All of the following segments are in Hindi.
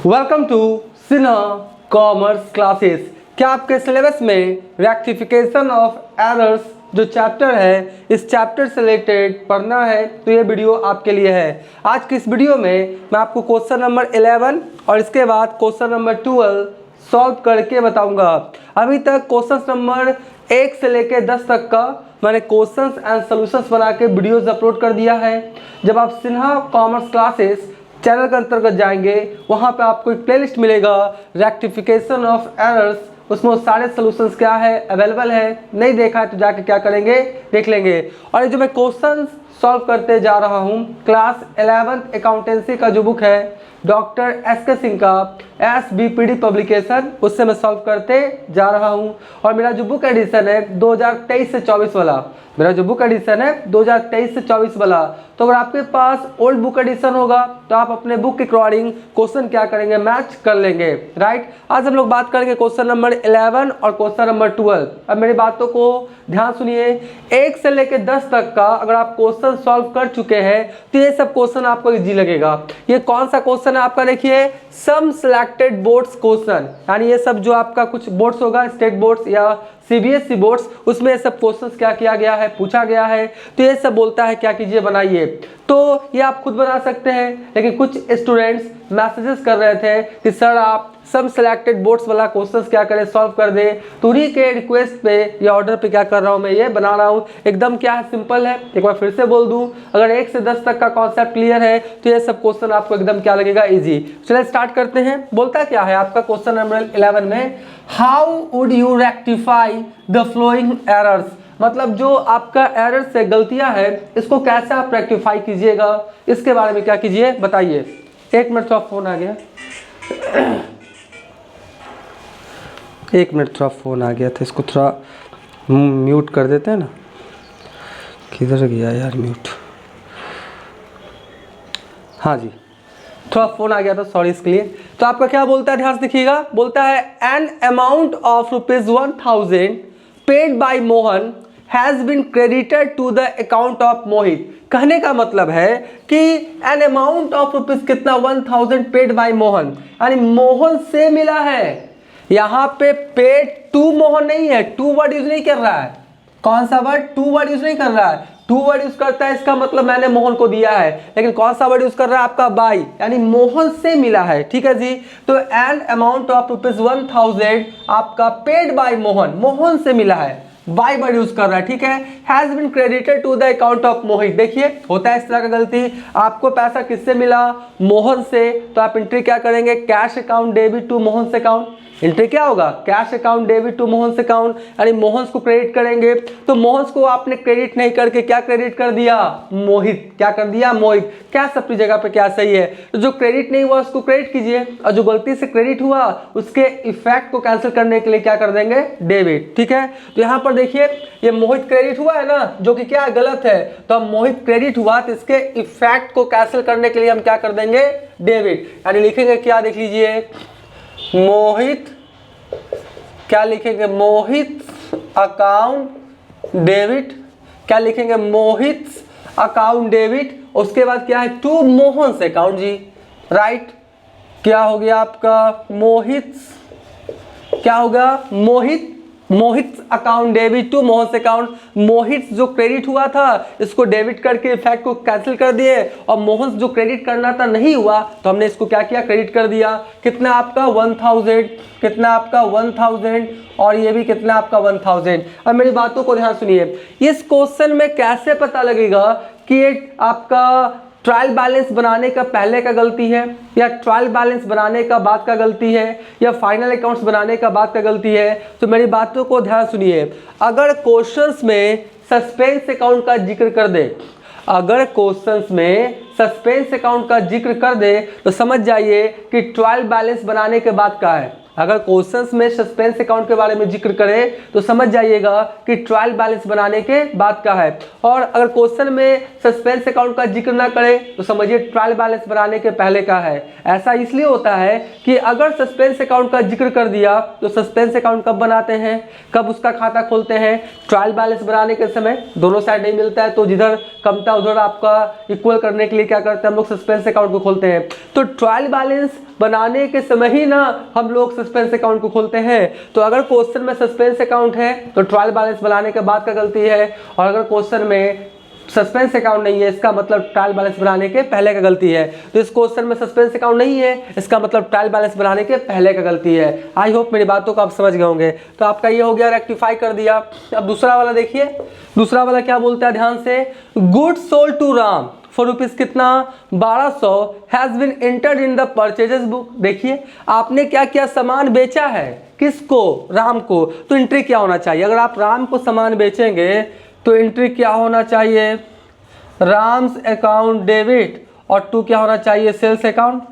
Welcome to Sinha commerce classes. क्या आपके सिलेबस में रेक्टिफिकेशन ऑफ एरर्स जो चैप्टर है इस चैप्टर से रिलेटेड पढ़ना है तो ये वीडियो आपके लिए है। आज की इस वीडियो में मैं आपको क्वेश्चन नंबर 11 और इसके बाद क्वेश्चन नंबर 12 सॉल्व करके बताऊंगा। अभी तक क्वेश्चन नंबर 1 से लेकर 10 तक का मैंने क्वेश्चंस एंड सॉल्यूशंस बना के वीडियोस अपलोड कर दिया है। जब आप सिन्हा कॉमर्स क्लासेस चैनल के अंतर्गत जाएंगे वहाँ पे आपको एक प्लेलिस्ट मिलेगा रेक्टिफिकेशन ऑफ एरर्स, उसमें वो सारे सॉल्यूशंस क्या है अवेलेबल है। नहीं देखा है तो जाके क्या करेंगे देख लेंगे। और ये जो मैं क्वेश्चंस सॉल्व करते जा रहा हूँ क्लास 11th अकाउंटेंसी का जो बुक है डॉक्टर एस.के. सिंह का SBPD पब्लिकेशन उससे मैं सॉल्व करते जा रहा हूँ। और मेरा जो बुक एडिशन है 2023 से 24 वाला, मेरा जो बुक एडिशन है 2023 से 24 वाला, तो अगर आपके पास ओल्ड बुक एडिशन होगा तो आप अपने बुक के अकॉर्डिंग क्वेश्चन क्या करेंगे मैच कर लेंगे। राइट, आज हम लोग बात करेंगे क्वेश्चन नंबर 11 और क्वेश्चन नंबर 12। अब मेरी बातों को ध्यान सुनिए, 1 से लेकर 10 तक का अगर आप क्वेश्चन सॉल्व कर चुके हैं तो ये सब क्वेश्चन आपको इजी लगेगा। ये कौन सा क्वेश्चन है आपका, देखिए सम सिलेक्टेड बोर्ड्स क्वेश्चन, यानी ये सब जो आपका कुछ बोर्ड्स होगा स्टेट बोर्ड्स या CBSE बोर्ड्स उसमें ये सब क्वेश्चंस क्या किया गया है पूछा गया है। तो ये सब बोलता है क्या कीजिए बनाइए, तो ये आप खुद बना सकते हैं। लेकिन कुछ स्टूडेंट्स मैसेजेस कर रहे थे कि सर आप सब सिलेक्टेड बोर्ड्स वाला क्वेश्चंस क्या करें सॉल्व कर दे, तो उन्हीं के रिक्वेस्ट पे या ऑर्डर पे क्या कर रहा हूँ मैं ये बना रहा हूँ। एकदम क्या है सिंपल है, एक बार फिर से बोल दूँ, अगर 1 से 10 तक का कॉन्सेप्ट क्लियर है तो ये सब क्वेश्चन आपको एकदम क्या लगेगा इजी। चलिए स्टार्ट करते हैं। बोलता क्या है आपका क्वेश्चन नंबर 11 में, how would you rectify the flowing errors, मतलब जो आपका एरर्स है गलतियां है इसको कैसे आप रेक्टिफाई कीजिएगा, इसके बारे में क्या कीजिए बताइए। 1 मिनट थोड़ा फोन आ गया, 1 मिनट थोड़ा फोन आ गया था, इसको थोड़ा म्यूट कर देते हैं ना। किधर गया यार म्यूट, हाँ जी थोड़ा फोन आ गया था सॉरी इसके लिए। तो आपका क्या बोलता है ध्यान से देखिएगा, बोलता है an amount of ₹1000 paid by Mohan has been credited to the account of Mohit. कहने का मतलब है कि एन अमाउंट ऑफ रुपीज कितना 1000 पेड बाय मोहन, यानी मोहन से मिला है। यहाँ पे पेड टू मोहन नहीं है, टू वर्ड यूज नहीं कर रहा है। कौन सा वर्ड, टू वर्ड यूज नहीं कर रहा है। टू वर्ड यूज करता है इसका मतलब मैंने मोहन को दिया है, लेकिन कौन सा वर्ड यूज कर रहा है आपका बाय, यानी मोहन से मिला है। ठीक है जी, तो एन अमाउंट ऑफ ₹1000 आपका पेड बाय मोहन, मोहन से मिला है, बाय वर्ड यूज कर रहा है। ठीक है, has been credited to the account of Mohit. देखिए होता है इस तरह का गलती, आपको पैसा किससे मिला मोहन से, तो आप एंट्री क्या करेंगे cash account debit to Mohan से अकाउंट। एंट्री क्या होगा cash account debit to Mohan से अकाउंट, यानी मोहन को क्रेडिट करेंगे। तो मोहन को आपने क्रेडिट नहीं करके क्या क्रेडिट कर दिया मोहित, क्या कर दिया मोहित। क्या सबकी जगह पे क्या सही है, तो जो क्रेडिट नहीं हुआ उसको क्रेडिट कीजिए और जो गलती से क्रेडिट हुआ उसके इफेक्ट को कैंसिल करने के लिए क्या कर देंगे डेबिट। ठीक है, तो यहाँ पर देखिए ये मोहित क्रेडिट हुआ है ना, जो कि क्या गलत है, तो हम मोहित क्रेडिट हुआ तो इसके इफेक्ट को कैंसिल करने के लिए हम क्या कर देंगे डेबिट, यानी लिखेंगे क्या देख लीजिए मोहित, क्या लिखेंगे मोहित अकाउंट डेबिट, क्या लिखेंगे मोहित अकाउंट डेबिट। उसके बाद क्या है टू मोहन से अकाउंट जी। राइट, क्या हो गया आपका मोहित, क्या होगा मोहित अकाउंट डेबिट टू मोहन से अकाउंट। मोहित जो क्रेडिट हुआ था इसको डेबिट करके इफेक्ट को कैंसिल कर दिए, और मोहन जो क्रेडिट करना था नहीं हुआ तो हमने इसको क्या किया क्रेडिट कर दिया। कितना आपका 1000, कितना आपका 1000 और ये भी कितना आपका 1000। अब मेरी बातों को ध्यान सुनिए, इस क्वेश्चन में कैसे पता लगेगा कि ये आपका ट्रायल बैलेंस बनाने का पहले का गलती है या ट्रायल बैलेंस बनाने का बाद का गलती है या फाइनल अकाउंट्स बनाने का बाद का गलती है। तो मेरी बातों को ध्यान सुनिए, अगर क्वेश्चंस में सस्पेंस अकाउंट का जिक्र कर दे, अगर क्वेश्चंस में सस्पेंस अकाउंट का जिक्र कर दे तो समझ जाइए कि ट्रायल बैलेंस बनाने के बाद का है। अगर क्वेश्चंस में सस्पेंस अकाउंट के बारे में जिक्र करें तो समझ जाइएगा कि ट्रायल बैलेंस बनाने के बाद का है, और अगर क्वेश्चन में सस्पेंस अकाउंट का जिक्र ना करे तो समझिए ट्रायल बैलेंस बनाने के पहले का है। ऐसा इसलिए होता है कि अगर सस्पेंस अकाउंट का जिक्र कर दिया तो सस्पेंस अकाउंट कब बनाते हैं, कब उसका खाता खोलते हैं, ट्रायल बैलेंस बनाने के समय दोनों साइड नहीं मिलता है तो जिधर कम था उधर आपका इक्वल करने के लिए क्या करते हैं हम लोग सस्पेंस अकाउंट को खोलते हैं। तो ट्रायल बैलेंस बनाने के समय ही ना हम लोग सस्पेंस अकाउंट को खोलते हैं। तो अगर क्वेश्चन में सस्पेंस अकाउंट है तो ट्रायल बैलेंस बनाने के बाद का गलती है, और अगर क्वेश्चन में सस्पेंस अकाउंट नहीं है इसका मतलब ट्रायल बैलेंस बनाने के पहले का गलती है। तो इस क्वेश्चन में सस्पेंस अकाउंट नहीं है इसका मतलब ट्रायल बैलेंस बनाने के पहले का गलती है। आई होप मेरी बातों को आप समझ गए होंगे। तो आपका ये हो गया, रेक्टिफाई कर दिया। अब दूसरा वाला देखिए, दूसरा वाला क्या बोलता है ध्यान से, good sold to Ram for rupees कितना 1200 has been entered in the purchases book. देखिए आपने क्या क्या सामान बेचा है, किसको, राम को, तो एंट्री क्या होना चाहिए। अगर आप राम को सामान बेचेंगे तो एंट्री क्या होना चाहिए, राम्स अकाउंट डेबिट, और टू क्या होना चाहिए, सेल्स अकाउंट,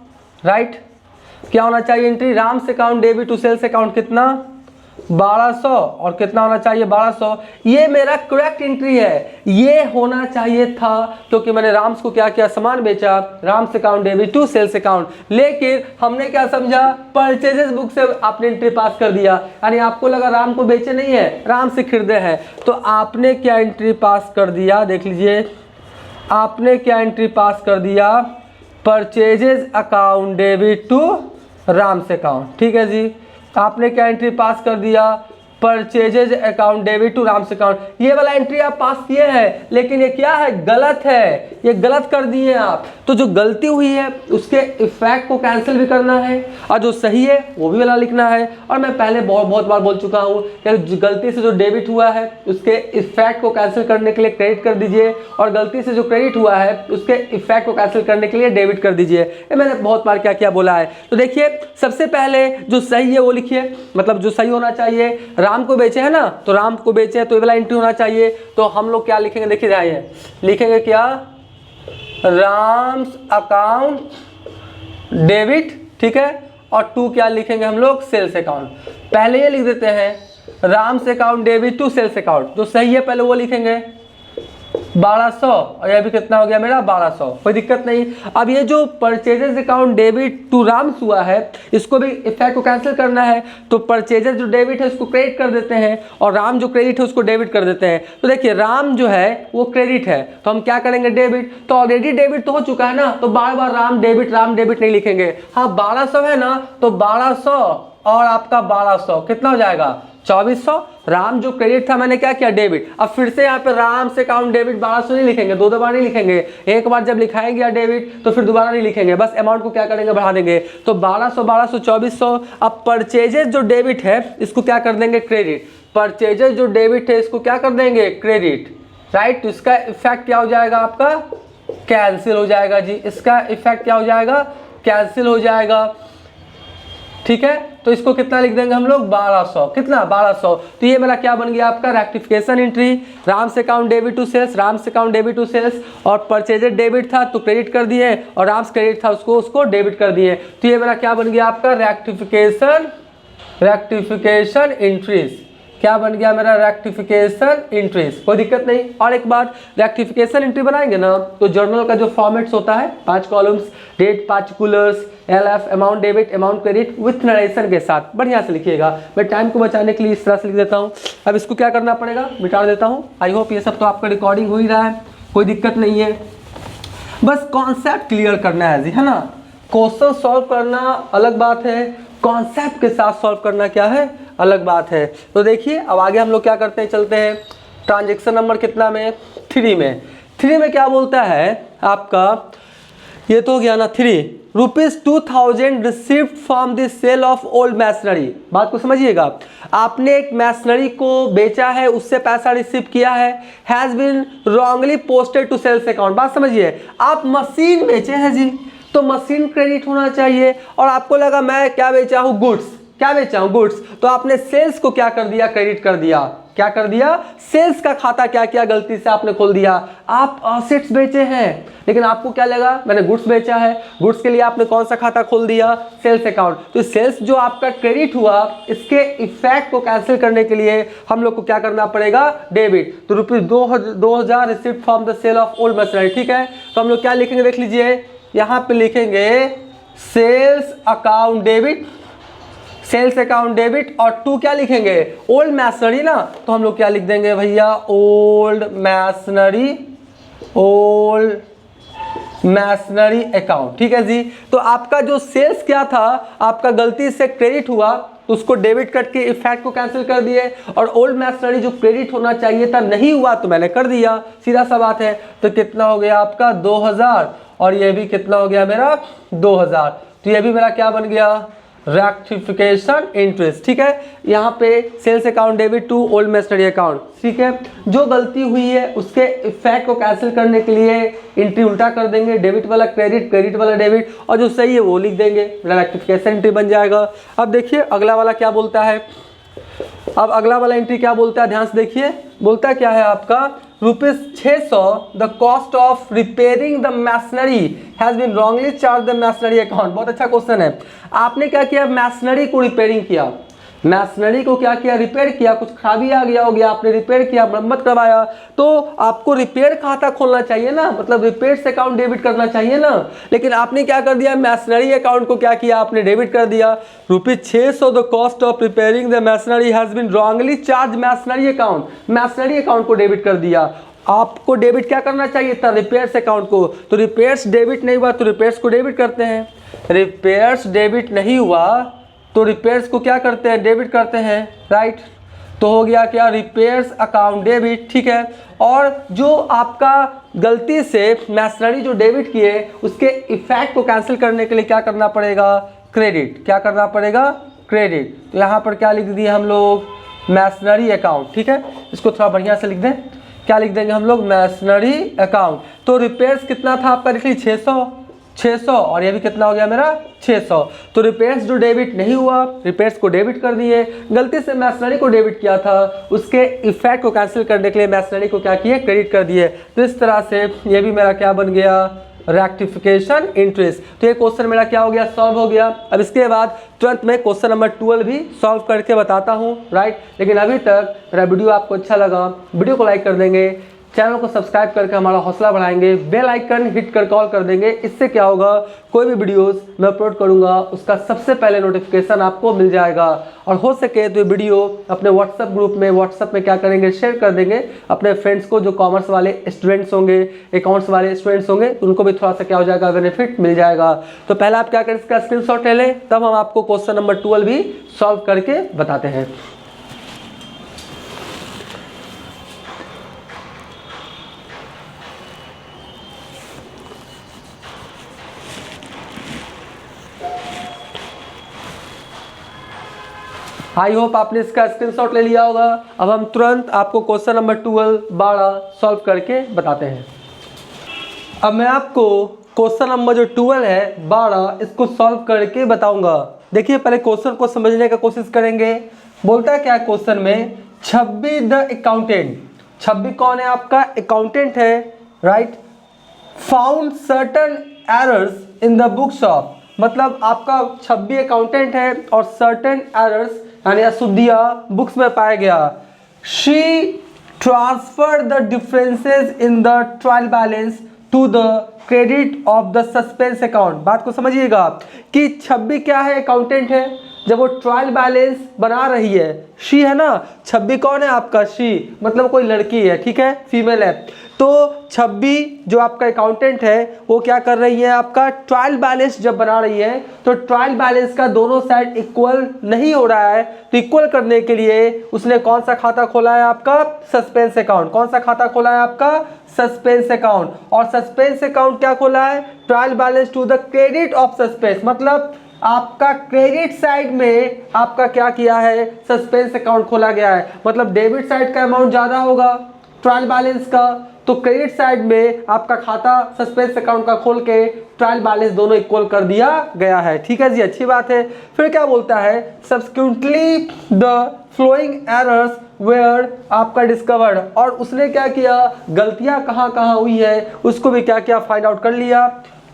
राइट। क्या होना चाहिए entry, Ram's account debit to sales account कितना 1200, और कितना होना चाहिए 1200। ये मेरा करेक्ट एंट्री है, ये होना चाहिए था क्योंकि मैंने राम्स को क्या किया, सामान बेचा, Ram's account debit to sales account. लेकिन हमने क्या समझा, परचेजेस बुक से आपने एंट्री पास कर दिया, यानी आपको लगा राम को बेचे नहीं है, राम से खरीदे हैं, तो आपने क्या एंट्री पास कर दिया, देख लीजिए आपने क्या एंट्री पास कर दिया, purchases account debit to Ram's account. ठीक है जी, आपने क्या एंट्री पास कर दिया, purchases account debit to Ram's account. ये वाला एंट्री आप पास किए हैं, लेकिन ये क्या है, गलत है, ये गलत कर दिए आप। तो जो गलती हुई है उसके इफेक्ट को कैंसिल भी करना है, और जो सही है वो भी वाला लिखना है। और मैं पहले बहुत बार बोल चुका हूँ कि गलती से जो डेबिट हुआ है उसके इफेक्ट को कैंसिल करने के लिए क्रेडिट कर दीजिए, और गलती से जो क्रेडिट हुआ है उसके इफेक्ट को कैंसिल करने के लिए डेबिट कर दीजिए। ये मैंने बहुत बार क्या क्या बोला है। तो देखिए सबसे पहले जो सही है वो लिखिए, मतलब जो सही होना चाहिए, राम को बेचे है ना, तो राम को बेचे है तो ये वाला एंट्री होना चाहिए। तो हम लोग क्या लिखेंगे, देखिए जाइए, लिखेंगे क्या, राम्स अकाउंट डेबिट, ठीक है, और टू क्या लिखेंगे हम लोग, सेल्स अकाउंट। पहले ये लिख देते हैं Ram's account debit to sales account, जो सही है पहले वो लिखेंगे 1200, और ये भी कितना हो गया मेरा 1200, कोई दिक्कत नहीं। अब ये जो purchases account debit to Ram's हुआ है इसको भी इफेक्ट को कैंसिल करना है, तो परचेजेस जो डेबिट है उसको क्रेडिट कर देते हैं, और राम जो क्रेडिट है उसको डेबिट कर देते हैं। तो देखिए राम जो है वो क्रेडिट है तो हम क्या करेंगे, डेबिट, तो ऑलरेडी डेबिट तो हो चुका है ना, तो बार बार राम डेबिट नहीं लिखेंगे। हाँ 1200 है ना, तो 1200 और आपका 1200 कितना हो जाएगा 2400। राम जो क्रेडिट था मैंने क्या किया, डेबिट। अब फिर से यहाँ पे राम से अकाउंट डेबिट 1200 नहीं लिखेंगे, दो बार नहीं लिखेंगे, एक बार जब लिखाएंगे डेबिट तो फिर दोबारा नहीं लिखेंगे, बस अमाउंट को क्या करेंगे, बढ़ा देंगे। तो 1200 1200 2400। अब परचेजेस जो डेबिट है इसको क्या कर देंगे, क्रेडिट। परचेजेस जो डेबिट है इसको क्या कर देंगे, क्रेडिट, राइट। तो इसका इफेक्ट क्या हो जाएगा, आपका कैंसिल हो जाएगा जी, इसका इफेक्ट क्या हो जाएगा, कैंसिल हो जाएगा। ठीक है, तो इसको कितना लिख देंगे हम लोग 1200, कितना 1200। तो ये मेरा क्या बन गया, आपका rectification entry, Ram's account debit to sales, Ram's account debit to sales, और परचेजेज डेबिट था तो क्रेडिट कर दिए, और राम्स क्रेडिट था उसको डेबिट कर दिए। तो ये मेरा क्या बन गया, आपका रेक्टिफिकेशन एंट्रीज। क्या बन गया मेरा, रेक्टिफिकेशन एंट्रीज, कोई दिक्कत नहीं। और एक बात, रेक्टिफिकेशन एंट्री बनाएंगे ना तो जर्नल का जो फॉर्मेट्स होता है 5 columns, date, particulars, LF, amount debit, amount credit with narration के साथ बढ़िया से लिखिएगा। मैं टाइम को बचाने के लिए इस तरह से लिख देता हूँ। अब इसको क्या करना पड़ेगा, मिटा देता हूँ। आई होप ये सब तो आपका रिकॉर्डिंग हो ही रहा है, कोई दिक्कत नहीं है। बस कॉन्सेप्ट क्लियर करना है ना, क्वेश्चन सॉल्व करना अलग बात है, कॉन्सेप्ट के साथ सॉल्व करना क्या है, अलग बात है। तो देखिए अब आगे हम लोग क्या करते हैं, चलते हैं ट्रांजेक्शन नंबर कितना में, 3 में। 3 में क्या बोलता है आपका, ये तो हो गया ना 3, ₹2000 received from the sale of old masonry. बात को समझिएगा, आपने एक मैसनरी को बेचा है, उससे पैसा रिसीव किया है, has been wrongly posted to sales account. बात समझिए, आप मशीन बेचे हैं जी, तो मशीन क्रेडिट होना चाहिए, और आपको लगा मैं क्या बेचा हूँ, गुड्स, क्या बेचा हूँ, गुड्स, तो आपने सेल्स को क्या कर दिया, क्रेडिट कर दिया। क्या कर दिया, सेल्स का खाता क्या किया, गलती से आपने खोल दिया। आप असेट्स बेचे हैं लेकिन आपको क्या लगा मैंने गुड्स बेचा है, गुड्स के लिए आपने कौन सा खाता खोल दिया, सेल्स अकाउंट। तो सेल्स जो आपका क्रेडिट हुआ इसके इफेक्ट को कैंसिल करने के लिए हम लोग को क्या करना पड़ेगा, डेबिट। तो ₹2000 received from the sale of old machinery, ठीक है। तो हम लोग क्या लिखेंगे देख लीजिए, यहाँ पे लिखेंगे sales account debit, sales account debit, और टू क्या लिखेंगे, ओल्ड मैसनरी ना, तो हम लोग क्या लिख देंगे भैया, ओल्ड मैसनरी अकाउंट, ठीक है जी। तो आपका जो सेल्स क्या था, आपका गलती से क्रेडिट हुआ तो उसको डेबिट करके इफेक्ट को कैंसिल कर दिए, और ओल्ड मैसनरी जो क्रेडिट होना चाहिए था नहीं हुआ तो मैंने कर दिया, सीधा सा बात है। तो कितना हो गया आपका 2000, और ये भी कितना हो गया मेरा 2000, तो ये भी मेरा क्या बन गया, रेक्टिफिकेशन इंटरेस्ट, ठीक है। यहाँ पे sales account debit to old masonry account, ठीक है। जो गलती हुई है उसके इफेक्ट को कैंसिल करने के लिए एंट्री उल्टा कर देंगे, डेबिट वाला क्रेडिट, क्रेडिट वाला डेबिट, और जो सही है वो लिख देंगे, रेक्टिफिकेशन एंट्री बन जाएगा। अब देखिए अगला वाला क्या बोलता है, अब अगला वाला एंट्री क्या बोलता है, ध्यान से देखिए, बोलता क्या है आपका, ₹600 the cost of repairing the masonry has been wrongly charge the masonry account. बहुत अच्छा क्वेश्चन है। आपने क्या किया, मैसनरी को रिपेयरिंग किया, मैसनरी को क्या किया, रिपेयर किया, कुछ खराबी आ गया हो गया, आपने रिपेयर किया, मरम्मत करवाया, तो आपको रिपेयर खाता खोलना चाहिए ना, मतलब रिपेयर से अकाउंट डेबिट करना चाहिए ना, लेकिन आपने क्या कर दिया, मैसनरी अकाउंट को क्या किया, आपने डेबिट कर दिया। ₹600 the cost of repairing the masonry has been wrongly charge masonry account, masonry account को डेबिट कर दिया। आपको डेबिट क्या करना चाहिए था, रिपेयर्स अकाउंट को, तो रिपेयर्स डेबिट नहीं हुआ तो रिपेयर्स को डेबिट करते हैं, रिपेयर्स डेबिट नहीं हुआ तो रिपेयर्स को क्या करते हैं, डेबिट करते हैं, राइट। तो हो गया क्या, रिपेयर्स अकाउंट डेबिट, ठीक है। और जो आपका गलती से मैसनरी जो डेबिट किए उसके इफेक्ट को कैंसिल करने के लिए क्या करना पड़ेगा, क्रेडिट, क्या करना पड़ेगा, क्रेडिट। तो यहाँ पर क्या लिख दिए हम लोग, मैसनरी अकाउंट, ठीक है। इसको थोड़ा बढ़िया से लिख दें, क्या लिख देंगे हम लोग, मैसनरी अकाउंट। तो रिपेयर्स कितना था आपका, लिख ली 600, और ये भी कितना हो गया मेरा 600। तो रिपेयर्स जो डेबिट नहीं हुआ, रिपेयर्स को डेबिट कर दिए, गलती से मैसनरी को डेबिट किया था, उसके इफेक्ट को कैंसिल करने के लिए मैसनरी को क्या किए, क्रेडिट कर दिए। तो इस तरह से ये भी मेरा क्या बन गया, रेक्टिफिकेशन इंटरेस्ट। तो ये क्वेश्चन मेरा क्या हो गया, सॉल्व हो गया। अब इसके बाद तुरंत मैं क्वेश्चन नंबर 12 भी सॉल्व करके बताता हूँ, राइट। लेकिन अभी तक मेरा वीडियो आपको अच्छा लगा, वीडियो को लाइक कर देंगे, चैनल को सब्सक्राइब करके हमारा हौसला बढ़ाएंगे, बेल आइकन हिट कर कॉल कर देंगे। इससे क्या होगा, कोई भी वीडियोस मैं अपलोड करूंगा उसका सबसे पहले नोटिफिकेशन आपको मिल जाएगा। और हो सके तो ये वीडियो अपने व्हाट्सएप ग्रुप में, व्हाट्सएप में क्या करेंगे, शेयर कर देंगे अपने फ्रेंड्स को, जो कॉमर्स वाले स्टूडेंट्स होंगे, अकाउंट्स वाले स्टूडेंट्स होंगे, उनको भी थोड़ा सा क्या हो जाएगा, बेनिफिट मिल जाएगा। तो पहले आप क्या करें, इसका स्क्रीनशॉट ले लें, तब हम आपको क्वेश्चन नंबर 12 भी सॉल्व करके बताते हैं। आई होप आपने इसका स्क्रीनशॉट ले लिया होगा। अब हम तुरंत आपको क्वेश्चन नंबर 12 सॉल्व करके बताते हैं। अब मैं आपको क्वेश्चन नंबर जो 12 है 12, इसको सॉल्व करके बताऊंगा। देखिए पहले क्वेश्चन को समझने का कोशिश करेंगे। बोलता है क्या क्वेश्चन में, छब्बी द अकाउंटेंट, छब्बी कौन है, आपका अकाउंटेंट है, right, found certain errors in the books of, मतलब आपका छब्बी अकाउंटेंट है और सर्टेन एरर्स यानी अशुद्धियां बुक्स में पाया गया। She transfer the differences in the trial balance to the credit of the suspense account. बात को समझिएगा कि छब्बी क्या है, अकाउंटेंट है, जब वो ट्रायल बैलेंस बना रही है, शी है ना, छब्बी कौन है आपका, शी मतलब कोई लड़की है, ठीक है, फीमेल है। तो छब्बी जो आपका अकाउंटेंट है वो क्या कर रही है, आपका ट्रायल बैलेंस जब बना रही है तो ट्रायल बैलेंस का दोनों साइड इक्वल नहीं हो रहा है, तो इक्वल करने के लिए उसने कौन सा खाता खोला है, आपका सस्पेंस अकाउंट। कौन सा खाता खोला है, आपका सस्पेंस अकाउंट। और सस्पेंस अकाउंट क्या खोला है, trial balance to the credit of suspense, मतलब आपका क्रेडिट साइड में आपका क्या किया है, सस्पेंस अकाउंट खोला गया है, मतलब डेबिट साइड का अमाउंट ज्यादा होगा ट्रायल बैलेंस का, तो क्रेडिट साइड में आपका खाता सस्पेंस अकाउंट का खोल के ट्रायल बैलेंस दोनों इक्वल कर दिया गया है। ठीक है जी, अच्छी बात है। फिर क्या बोलता है, subsequently the flowing errors where आपका डिस्कवर्ड, और उसने क्या किया, गलतियां कहाँ कहाँ हुई है उसको भी क्या क्या फाइंड आउट कर लिया।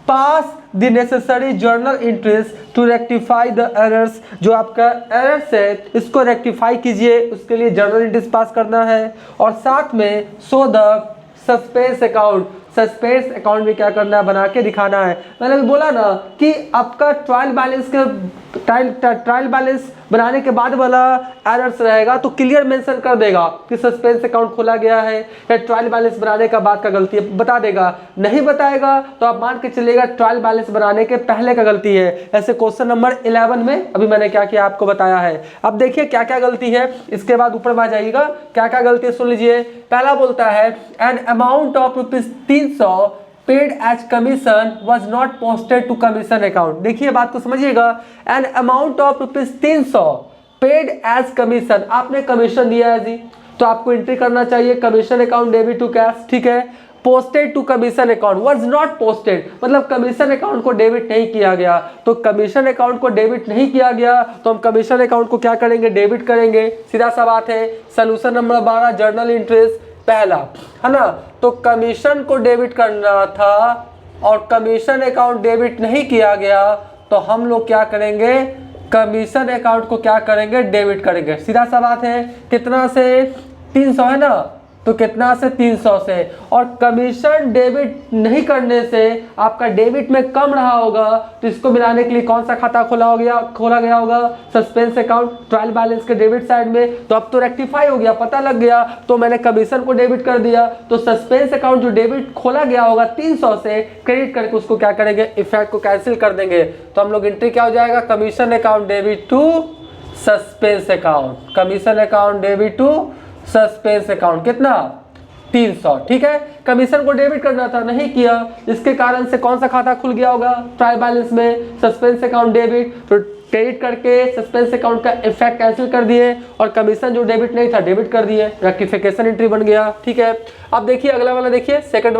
Pass the necessary journal entries to rectify the errors, जो आपका एरर्स है इसको रेक्टिफाई कीजिए, उसके लिए जर्नल एंट्रीज पास करना है। और साथ में so the suspense account, suspense account में क्या करना है, बना के दिखाना है। मैंने भी बोला ना कि आपका ट्रायल बैलेंस बनाने के बाद वाला एरर्स रहेगा तो क्लियर मेंशन कर देगा कि सस्पेंस अकाउंट खोला गया है, या ट्रायल बैलेंस बनाने का बाद का गलती है बता देगा। नहीं बताएगा तो आप मान के चलिएगा ट्रायल बैलेंस बनाने के पहले का गलती है। ऐसे क्वेश्चन नंबर 11 में अभी मैंने क्या किया आपको बताया है। अब देखिए क्या क्या गलती है, इसके बाद ऊपर में आ जाइएगा क्या क्या गलती है, सुन लीजिए। पहला बोलता है an amount of ₹300 paid as commission was not posted to commission account. देखिए बात को समझिएगा, an amount of ₹300 paid as commission, आपने कमीशन दिया है जी, तो आपको एंट्री करना चाहिए commission account debit to cash. ठीक है, posted to commission account was not posted, मतलब कमीशन अकाउंट को डेबिट नहीं किया गया, तो कमीशन अकाउंट को डेबिट नहीं किया गया तो हम कमीशन अकाउंट को क्या करेंगे, डेबिट करेंगे, सीधा सा बात है। सोल्यूशन नंबर 12 जर्नल इंटरेस्ट पहला है ना, तो कमीशन को डेबिट करना था और कमीशन अकाउंट डेबिट नहीं किया गया तो हम लोग क्या करेंगे, कमीशन अकाउंट को क्या करेंगे, डेबिट करेंगे, सीधा सा बात है। कितना से 300 है ना, तो कितना से 300 से, और कमीशन डेबिट नहीं करने से आपका डेबिट में कम रहा होगा तो इसको मिलाने के लिए कौन सा खाता खोला गया होगा, सस्पेंस अकाउंट ट्रायल बैलेंस के डेबिट साइड में। तो अब तो रेक्टिफाई हो गया, पता लग गया, तो मैंने कमीशन को डेबिट कर दिया, तो सस्पेंस अकाउंट जो डेबिट खोला गया होगा 300 से क्रेडिट करके उसको क्या करेंगे, इफेक्ट को कैंसिल कर देंगे। तो हम लोग एंट्री क्या हो जाएगा, commission account debit to suspense account, commission account debit to suspense account कितना 300। ठीक है, कमीशन को डेबिट करना था नहीं किया, इसके कारण से कौन सा खाता खुल गया होगा, ट्रायल बैलेंस में सस्पेंस अकाउंट डेबिट, तो क्रेडिट करके सस्पेंस अकाउंट का इफेक्ट कैंसिल कर दिए और कमीशन जो डेबिट नहीं था डेबिट कर दिए, रेक्टिफिकेशन एंट्री बन गया। ठीक है, अब देखिए अगला वाला, देखिए सेकंड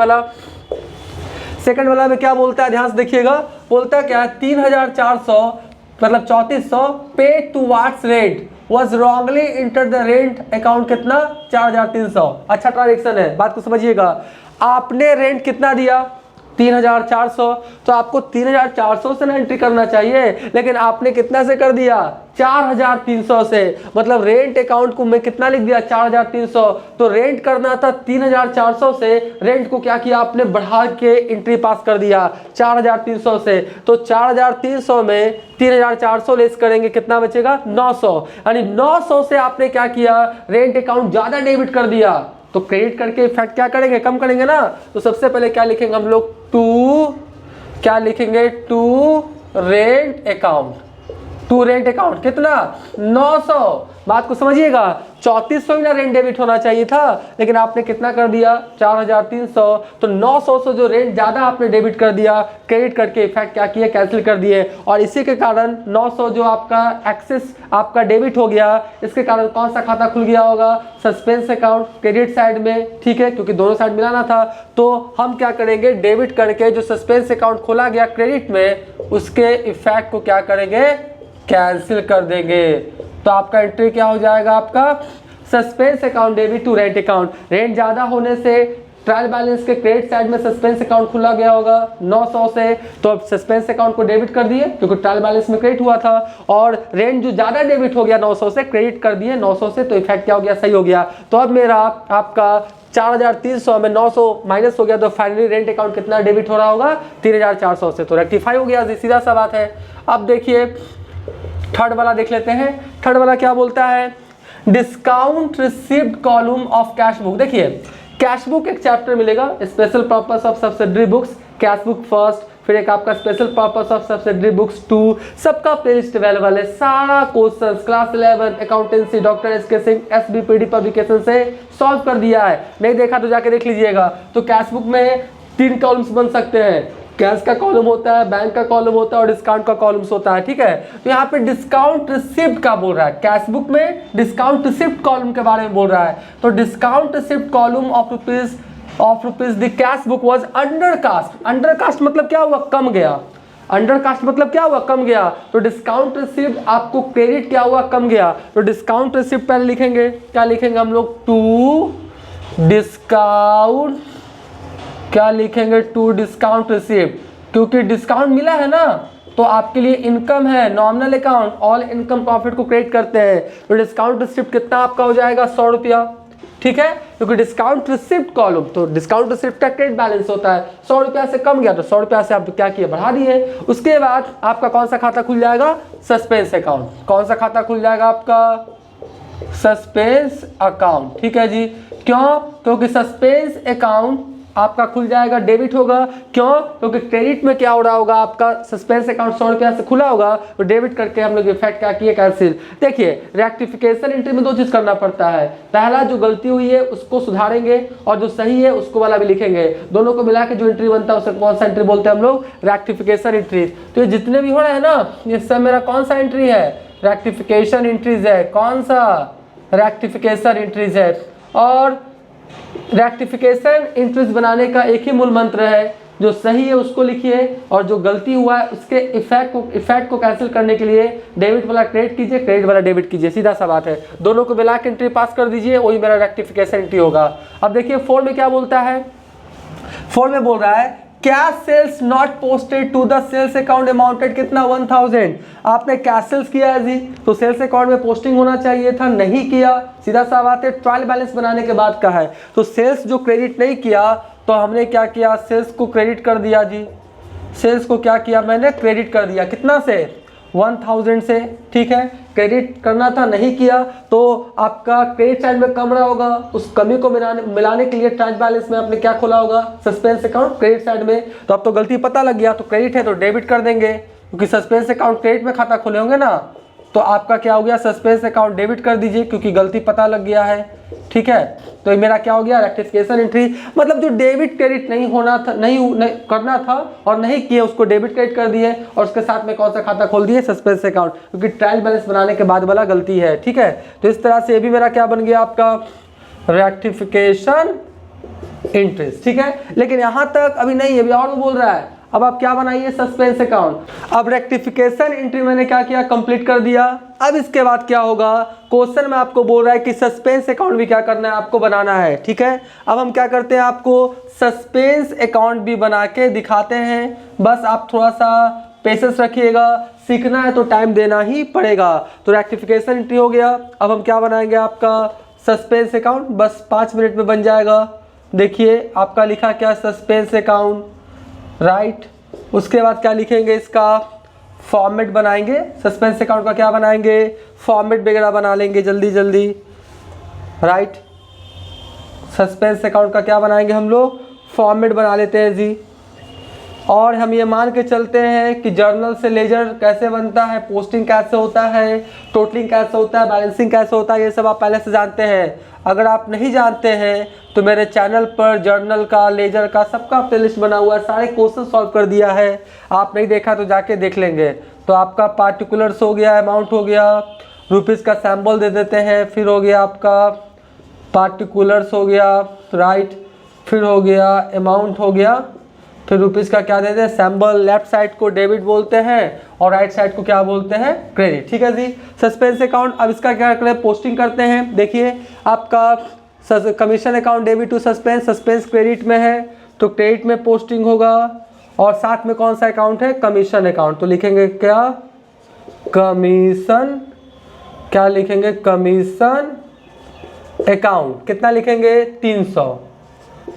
वाला में क्या बोलता है, ध्यान से देखिएगा। बोलता क्या है, 3400 मतलब 3400 pay towards rent was wrongly entered the rent account कितना 4300। अच्छा ट्रांजेक्शन है, बात को समझिएगा। आपने रेंट कितना दिया 3400, तो आपको 3400 से ना एंट्री करना चाहिए, लेकिन आपने कितना से कर दिया 4300 से, मतलब रेंट अकाउंट को मैं कितना लिख दिया 4300, तो रेंट करना था 3400 से, रेंट को क्या किया आपने बढ़ा के एंट्री पास कर दिया 4300 से, तो 4300 में 3400 लेस करेंगे कितना बचेगा 900, यानी 900 से आपने क्या किया रेंट अकाउंट ज्यादा डेबिट कर दिया, तो क्रेडिट करके इफेक्ट क्या करेंगे, कम करेंगे ना। तो सबसे पहले क्या लिखेंगे हम लोग, क्या लिखेंगे, टू रेंट अकाउंट कितना 900। बात को समझिएगा, 3400 ही ना रेंट डेबिट होना चाहिए था, लेकिन आपने कितना कर दिया 4300, तो 900 से जो रेंट ज्यादा आपने डेबिट कर दिया, क्रेडिट करके इफेक्ट क्या किया, कैंसिल कर दिए, और इसी के कारण 900 जो आपका एक्सेस आपका डेबिट हो गया, इसके कारण कौन सा खाता खुल गया होगा, सस्पेंस अकाउंट क्रेडिट साइड में। ठीक है, क्योंकि दोनों साइड मिलाना था, तो हम क्या करेंगे, डेबिट करके जो सस्पेंस अकाउंट खोला गया क्रेडिट में, उसके इफेक्ट को क्या करेंगे, कैंसिल कर देंगे। तो आपका एंट्री क्या हो जाएगा, आपका suspense account debit to rent account, rent ज्यादा होने से ट्रायल बैलेंस के क्रेडिट साइड में सस्पेंस अकाउंट खुला गया होगा 900 से, तो अब सस्पेंस अकाउंट को डेबिट कर दिए क्योंकि ट्रायल बैलेंस में क्रेडिट हुआ था, और रेंट जो ज्यादा डेबिट हो गया 900 से, क्रेडिट कर दिए 900 से, तो इफेक्ट क्या हो गया, सही हो गया। तो अब मेरा आपका 4300 में 900 माइनस हो गया, तो फाइनली रेंट अकाउंट कितना डेबिट हो रहा होगा 3400 से, तो रेक्टिफाई हो गया, सीधा सा बात है। अब देखिए थर्ड वाला देख लेते हैं। थर्ड वाला क्या बोलता है, discount received column of cash book. देखिए कैश बुक एक चैप्टर मिलेगा, special purpose of subsidiary books, cash book first, फिर एक आपका special purpose of subsidiary books 2, सबका प्लेलिस्ट अवेलेबल है। सारा questions class 11 accountancy doctor SK Singh SBPD publication से सॉल्व कर दिया है, नहीं देखा तो जाके देख लीजिएगा। तो कैश बुक में 3 कॉलम्स बन सकते हैं, कैश का कॉलम होता है, बैंक का कॉलम होता है और डिस्काउंट का कॉलम्स होता है। ठीक है, तो यहाँ पे डिस्काउंट रिसिप्ट का बोल रहा है, कैश बुक में डिस्काउंट रिसिप्ट कॉलम के बारे में बोल रहा है। तो discount receipt column of of rupees the cash book was undercast. Undercast मतलब क्या हुआ, कम गया। अंडर कास्ट मतलब क्या हुआ, कम गया। तो डिस्काउंट रिसिप्ट आपको क्रेडिट क्या हुआ, कम गया। तो डिस्काउंट रिसिप्ट पहले लिखेंगे, क्या लिखेंगे हम लोग, टू डिस्काउंट, क्या लिखेंगे, टू डिस्काउंट रिसिप्ट, क्योंकि डिस्काउंट मिला है ना तो आपके लिए इनकम है, nominal account, all income profit को क्रेडिट करते हैं। तो डिस्काउंट रिसिप्ट कितना आपका हो जाएगा, 100 रुपया, ठीक है, क्योंकि डिस्काउंट रिसिप्ट कॉलम, तो डिस्काउंट रिसिप्ट का क्रेडिट बैलेंस होता है। 100 रुपया से कम गया तो 100 रुपया से आप क्या किए, बढ़ा दिए। उसके बाद आपका कौन सा खाता खुल जाएगा, सस्पेंस अकाउंट। कौन सा खाता खुल जाएगा आपका, सस्पेंस अकाउंट, ठीक है जी। क्यों, क्योंकि सस्पेंस अकाउंट आपका खुल जाएगा, डेबिट होगा। क्यों, क्योंकि क्रेडिट में क्या हो रहा होगा, आपका सस्पेंस अकाउंट 100 रुपया से खुला होगा तो डेबिट करके हम लोग इफेक्ट क्या किए, कैंसिल। देखिए रेक्टिफिकेशन एंट्री में दो चीज करना पड़ता है, पहला जो गलती हुई है उसको सुधारेंगे और जो सही है उसको वाला भी लिखेंगे, दोनों को मिला के जो एंट्री बनता है उसे कौन सा एंट्री बोलते हैं हम लोग, रेक्टिफिकेशन एंट्री। तो ये जितने भी हो रहे हैं ना, ये सब मेरा कौन सा एंट्री है, रेक्टिफिकेशन एंट्रीज है। कौन सा, रेक्टिफिकेशन एंट्रीज है। और रेक्टिफिकेशन इंट्रीज बनाने का एक ही मूल मंत्र है, जो सही है उसको लिखिए और जो गलती हुआ है उसके इफेक्ट को कैंसिल करने के लिए डेबिट वाला क्रेडिट कीजिए, क्रेडिट वाला डेबिट कीजिए, सीधा सा बात है। दोनों को मिला के एंट्री पास कर दीजिए, वही मेरा रेक्टिफिकेशन एंट्री होगा। अब देखिए 4 में क्या बोलता है, 4 में बोल रहा है cash sales not posted to the sales account amounted कितना, 1000। आपने कैश सेल्स किया है जी, तो सेल्स अकाउंट में पोस्टिंग होना चाहिए था, नहीं किया, सीधा सा बात है। ट्रायल बैलेंस बनाने के बाद का है, तो सेल्स जो क्रेडिट नहीं किया तो हमने क्या किया, सेल्स को क्रेडिट कर दिया जी। सेल्स को क्या किया, मैंने क्रेडिट कर दिया, कितना से, 1000 से, ठीक है। क्रेडिट करना था, नहीं किया, तो आपका क्रेडिट साइड में कम रहा होगा, उस कमी को मिलाने के लिए ट्रायल बैलेंस में आपने क्या खोला होगा, सस्पेंस अकाउंट क्रेडिट साइड में। तो अब तो गलती पता लग गया, तो क्रेडिट है तो डेबिट कर देंगे, क्योंकि सस्पेंस अकाउंट क्रेडिट में खाता खोले होंगे ना, तो आपका क्या हो गया, सस्पेंस अकाउंट डेबिट कर दीजिए, क्योंकि गलती पता लग गया है, ठीक है। तो मेरा क्या हो गया, रेक्टिफिकेशन एंट्री, मतलब जो डेबिट क्रेडिट नहीं होना था, नहीं करना था और नहीं किए, उसको डेबिट क्रेडिट कर दिए और उसके साथ में कौन सा खाता खोल दिए, सस्पेंस अकाउंट, क्योंकि ट्रायल बैलेंस बनाने के बाद वाला गलती है, ठीक है। तो इस तरह से ये भी मेरा क्या बन गया, आपका रेक्टिफिकेशन एंट्री, ठीक है। लेकिन यहाँ तक अभी नहीं, अभी और बोल रहा है, अब आप क्या बनाइए, सस्पेंस अकाउंट। अब रेक्टिफिकेशन एंट्री मैंने क्या किया, कंप्लीट कर दिया। अब इसके बाद क्या होगा, क्वेश्चन में आपको बोल रहा है कि सस्पेंस अकाउंट भी क्या करना है, आपको बनाना है, ठीक है। अब हम क्या करते हैं, आपको सस्पेंस अकाउंट भी बना के दिखाते हैं, बस आप थोड़ा सा पेशेंस रखिएगा, सीखना है तो टाइम देना ही पड़ेगा। तो रेक्टिफिकेशन एंट्री हो गया। अब हम क्या बनाएंगे, आपका सस्पेंस अकाउंट, बस 5 मिनट में बन जाएगा। देखिए आपका लिखा क्या, सस्पेंस अकाउंट, राइट। उसके बाद क्या लिखेंगे, इसका फॉर्मेट बनाएंगे, सस्पेंस अकाउंट का क्या बनाएंगे, फॉर्मेट वगैरह बना लेंगे जल्दी जल्दी, राइट। सस्पेंस अकाउंट का क्या बनाएंगे हम लोग, फॉर्मेट बना लेते हैं जी। और हम ये मान के चलते हैं कि जर्नल से लेजर कैसे बनता है, पोस्टिंग कैसे होता है, टोटलिंग कैसे होता है, बैलेंसिंग कैसे होता है, ये सब आप पहले से जानते हैं। अगर आप नहीं जानते हैं तो मेरे चैनल पर जर्नल का, लेजर का, सबका प्लेलिस्ट बना हुआ है, सारे क्वेश्चन सॉल्व कर दिया है, आप नहीं देखा तो जाके देख लेंगे। तो आपका पार्टिकुलर्स हो गया, अमाउंट हो गया, रुपीज़ का सैम्बल दे देते हैं, फिर हो गया आपका पार्टिकुलर्स हो गया, राइट, फिर हो गया अमाउंट हो गया, फिर रुपीज़ का क्या देते हैं, सैम्बल। लेफ्ट साइड को डेबिट बोलते हैं और राइट साइड को क्या बोलते हैं, क्रेडिट, ठीक है जी। सस्पेंस अकाउंट, अब इसका क्या करें, पोस्टिंग करते हैं। देखिए आपका commission account debit to suspense, suspense credit में है तो क्रेडिट में पोस्टिंग होगा, और साथ में कौन सा अकाउंट है, कमीशन अकाउंट, तो लिखेंगे क्या, कमीशन, क्या लिखेंगे, कमीशन अकाउंट। कितना लिखेंगे, 300,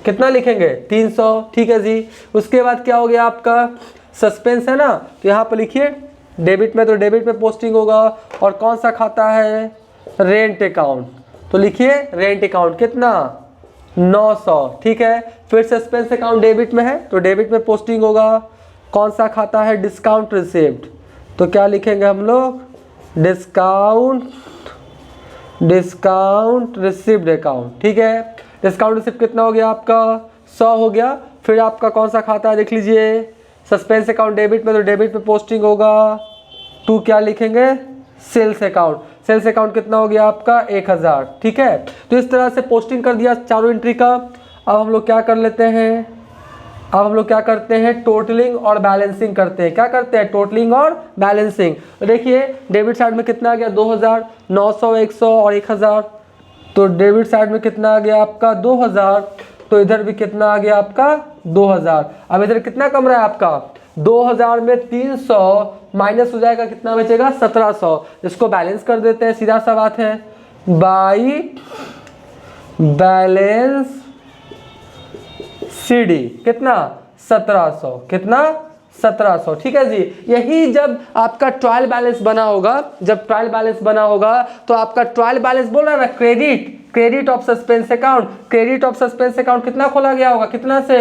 कितना लिखेंगे, 300, ठीक है जी। उसके बाद क्या हो गया, आपका सस्पेंस है ना, तो यहाँ पर लिखिए डेबिट में, तो डेबिट में पोस्टिंग होगा, और कौन सा खाता है, रेंट अकाउंट, तो लिखिए रेंट अकाउंट, कितना, 900, ठीक है। फिर सस्पेंस अकाउंट डेबिट में है तो डेबिट में पोस्टिंग होगा, कौन सा खाता है, डिस्काउंट रिसिप्ट, तो क्या लिखेंगे हम लोग, डिस्काउंट रिसिप्ट अकाउंट, ठीक है। डिस्काउंट रिसिप्ट कितना हो गया, आपका 100 हो गया। फिर आपका कौन सा खाता है, देख लीजिए, सस्पेंस अकाउंट डेबिट में, तो डेबिट में पोस्टिंग होगा, टू क्या लिखेंगे, सेल्स अकाउंट, सेल्स अकाउंट कितना हो गया आपका, 1000, ठीक है। तो इस तरह से पोस्टिंग कर दिया चारों एंट्री का। अब हम लोग क्या कर लेते हैं, अब हम लोग क्या करते हैं, टोटलिंग और बैलेंसिंग करते हैं। क्या करते हैं, टोटलिंग और बैलेंसिंग। तो देखिए डेबिट साइड में कितना आ गया 2000, 900, 100 और 1000। तो डेबिट साइड में कितना आ गया आपका 2000, तो इधर भी कितना आ गया आपका 2000। अब इधर कितना कम रहा है आपका 2000 में 300 माइनस हो जाएगा, कितना बचेगा 1700। इसको बैलेंस कर देते हैं, सीधा सा बात है, बाई बैलेंस CD कितना 1700, कितना 1700। ठीक है जी। यही जब आपका ट्रायल बैलेंस बना होगा, जब ट्रायल बैलेंस बना होगा तो आपका ट्रायल बैलेंस बोल रहा है ना, credit of suspense account, credit of suspense account कितना खोला गया होगा, कितना से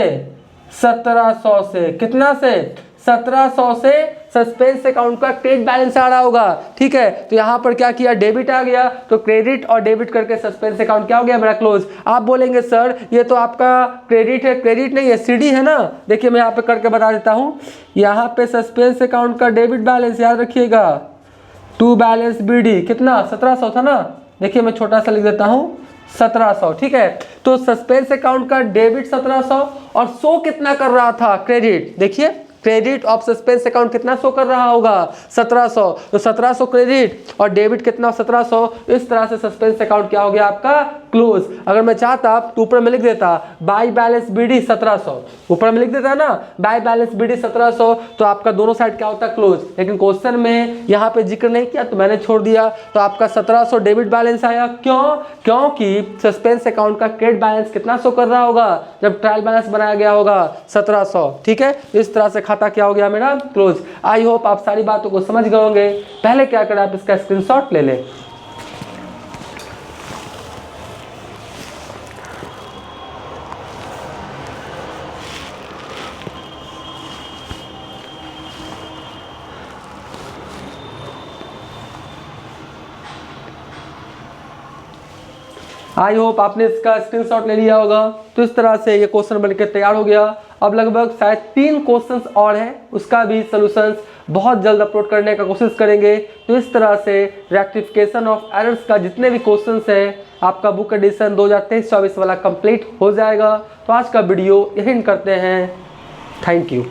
1700 से, कितना से 1700 से सस्पेंस अकाउंट का क्रेडिट बैलेंस आ रहा होगा। ठीक है, तो यहाँ पर क्या किया, डेबिट आ गया, तो क्रेडिट और डेबिट करके सस्पेंस अकाउंट क्या हो गया मेरा क्लोज। आप बोलेंगे सर ये तो आपका क्रेडिट है, क्रेडिट नहीं है CD है ना। देखिए मैं यहाँ पे करके बता देता हूँ, यहाँ पे सस्पेंस अकाउंट का डेबिट बैलेंस याद रखिएगा, टू बैलेंस BD कितना 1700 था ना। देखिए मैं छोटा सा लिख देता हूँ 1700। ठीक है, तो सस्पेंस अकाउंट का डेबिट 1700 और शो कितना कर रहा था, क्रेडिट। देखिए क्रेडिट ऑफ सस्पेंस अकाउंट कितना शो कर रहा होगा 1700, तो 1700 क्रेडिट और डेबिट कितना 1700। इस तरह से सस्पेंस अकाउंट क्या हो गया आपका क्लोज। अगर मैं चाहता तो ऊपर में लिख देता बाई बैलेंस BD 1700, ऊपर में लिख देता ना बाई बैलेंस BD 1700, तो आपका दोनों साइड क्या होता क्लोज। लेकिन क्वेश्चन में यहाँ पे जिक्र नहीं किया तो मैंने छोड़ दिया, तो आपका 1700 डेबिट बैलेंस आया। क्यों, क्योंकि सस्पेंस अकाउंट का क्रेडिट बैलेंस कितना शो कर रहा होगा जब ट्रायल बैलेंस बनाया गया होगा 1700। ठीक है, इस तरह से खाता क्या हो गया मेरा क्लोज। आई होप आप सारी बातों को समझ गए होंगे। पहले क्या करें, आप इसका स्क्रीनशॉट ले लें। आई होप आपने इसका स्क्रीनशॉट ले लिया होगा। तो इस तरह से ये क्वेश्चन बनकर तैयार हो गया। अब लगभग शायद 3 क्वेश्चंस और हैं, उसका भी सॉल्यूशंस बहुत जल्द अपलोड करने का कोशिश करेंगे। तो इस तरह से रेक्टिफिकेशन ऑफ एरर्स का जितने भी क्वेश्चंस हैं आपका बुक एडिशन 2023-24 वाला कंप्लीट हो जाएगा। तो आज का वीडियो यही करते हैं। Thank you.